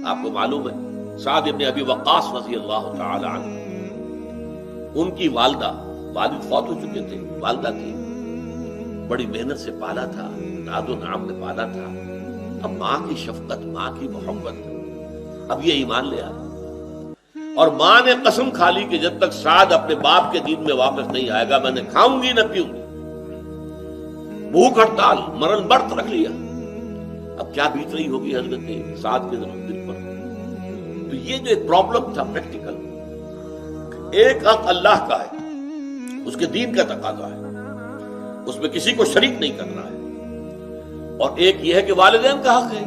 آپ کو معلوم ہے سعد ابن ابی وقاص رضی اللہ تعالی عنہ، ان کی والدہ، والد فوت ہو چکے تھے، والدہ تھی، بڑی محنت سے پالا تھا، ناز و نعم میں پالا تھا، اب ماں کی شفقت، ماں کی محبت، اب یہ ایمان لے آئے، اور ماں نے قسم کھا لی کہ جب تک سعد اپنے باپ کے دین میں واپس نہیں آئے گا میں نے کھاؤں گی نہ پیوں گی، بھوک ہڑتال، مرن برت رکھ لیا۔ اب کیا بیت رہی ہوگی حضرت سعد کے دل پر؟ تو یہ جو ایک پرابلم تھا پریکٹیکل، ایک حق اللہ کا ہے، اس کے دین کا تقاضا ہے، اس میں کسی کو شریک نہیں کرنا ہے، اور ایک یہ ہے کہ والدین کا حق ہے،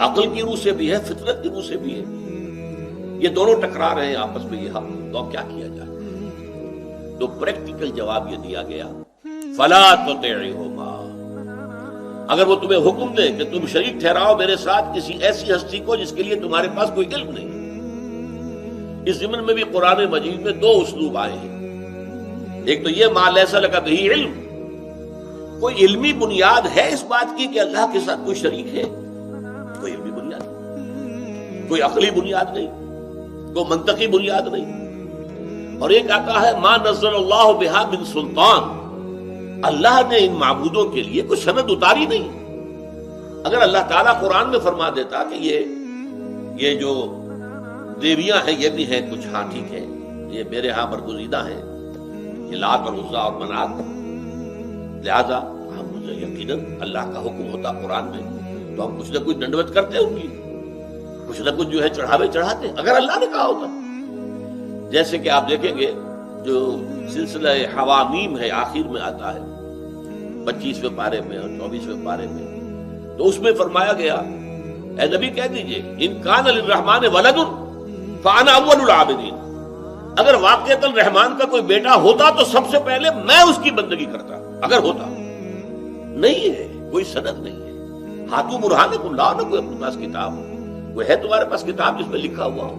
عقل کی روح سے بھی ہے، فطرت کی روح سے بھی ہے، یہ دونوں ٹکرا رہے ہیں آپس میں، یہ حق، تو اب کیا کیا جائے؟ تو پریکٹیکل جواب یہ دیا گیا فلا تطعهما، اگر وہ تمہیں حکم دے کہ تم شریک ٹھہراؤ میرے ساتھ کسی ایسی ہستی کو جس کے لیے تمہارے پاس کوئی علم نہیں۔ اس ضمن میں بھی قرآن مجید میں دو اسلوب آئے ہیں، ایک تو یہ ما لیس لک بہ علم، کوئی علمی بنیاد ہے اس بات کی کہ اللہ کے ساتھ کوئی شریک ہے، کوئی علمی بنیاد نہیں، کوئی عقلی بنیاد نہیں، کوئی منطقی بنیاد نہیں، اور ایک آتا ہے ما نزل اللہ بہا من سلطان، اللہ نے ان معبودوں کے لیے کوئی سند اتاری نہیں۔ اگر اللہ تعالیٰ قرآن میں فرما دیتا کہ یہ جو دیویاں ہیں یہ بھی ہیں کچھ، ہاں ٹھیک ہے، یہ میرے ہاں برگزیدہ ہیں، یہ لات اور عزا اور منات، لہذا ہم مجھے یقیناً اللہ کا حکم ہوتا قرآن میں تو ہم کچھ نہ کچھ دنڈوت کرتے ان کی، کچھ نہ کچھ جو ہے چڑھاوے چڑھاتے، اگر اللہ نے کہا ہوتا۔ جیسے کہ آپ دیکھیں گے جو سلسلہ حوامیم ہے آخر میں آتا ہے 25ویں پارے میں اور 24ویں پارے میں، تو اس میں فرمایا گیا اے نبی کہہ دیجئے ان کان للرحمن ولد فانا اول العابدین، اگر واقعتاً رحمان کا کوئی بیٹا ہوتا تو سب سے پہلے میں اس کی بندگی کرتا، اگر ہوتا، نہیں ہے، کوئی سند نہیں ہے، ہاتھوں برہانکم، لاؤ نہ کوئی اپنے پاس کتاب، کوئی ہے تمہارے پاس کتاب جس میں لکھا ہوا ہو؟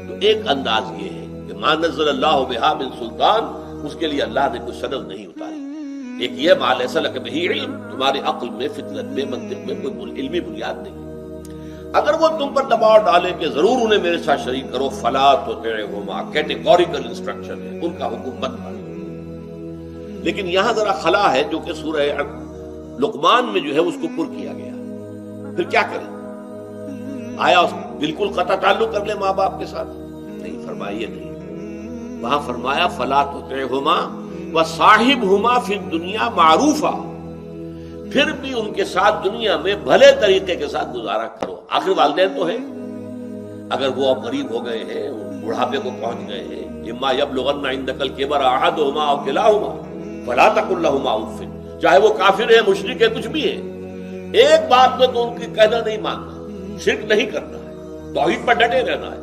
تو ایک انداز یہ ہے کہ ما نزل اللہ بہا من سلطان، اس کے لیے اللہ نے کوئی سند نہیں اتاری۔ ایک یہ ما لیس لک بہ علم، تمہاری عقل میں، فطرت میں، منطق میں کوئی علمی بنیاد نہیں۔ اگر وہ تم پر دباؤ ڈالے کہ ضرور انہیں میرے ساتھ شریک کرو، فلا تطعهما، کیٹیگوریکل انسٹرکشن ہے، ان کا حکم مت مانو۔ لیکن یہاں ذرا خلا ہے جو کہ سورہ لقمان میں جو ہے اس کو پر کیا گیا، پھر کیا کریں؟ آیا بالکل قطع تعلق کر لے ماں باپ کے ساتھ؟ نہیں، فرمایا نہیں، وہاں فرمایا فلا تطعهما وصاحبهما فی الدنیا معروفا، پھر بھی ان کے ساتھ دنیا میں بھلے طریقے کے ساتھ گزارا کرو، آخر والدین تو ہیں، اگر وہ اب غریب ہو گئے ہیں، بڑھاپے کو پہنچ گئے ہیں، اما یبلغن عندک الکبر احدهما او کلاهما فلا تقل لهما اف، چاہے وہ کافر ہے، مشرک ہے، کچھ بھی ہے، ایک بات میں تو ان کی کہنا نہیں ماننا، شرک نہیں کرنا ہے، توحید پر ڈٹے رہنا ہے،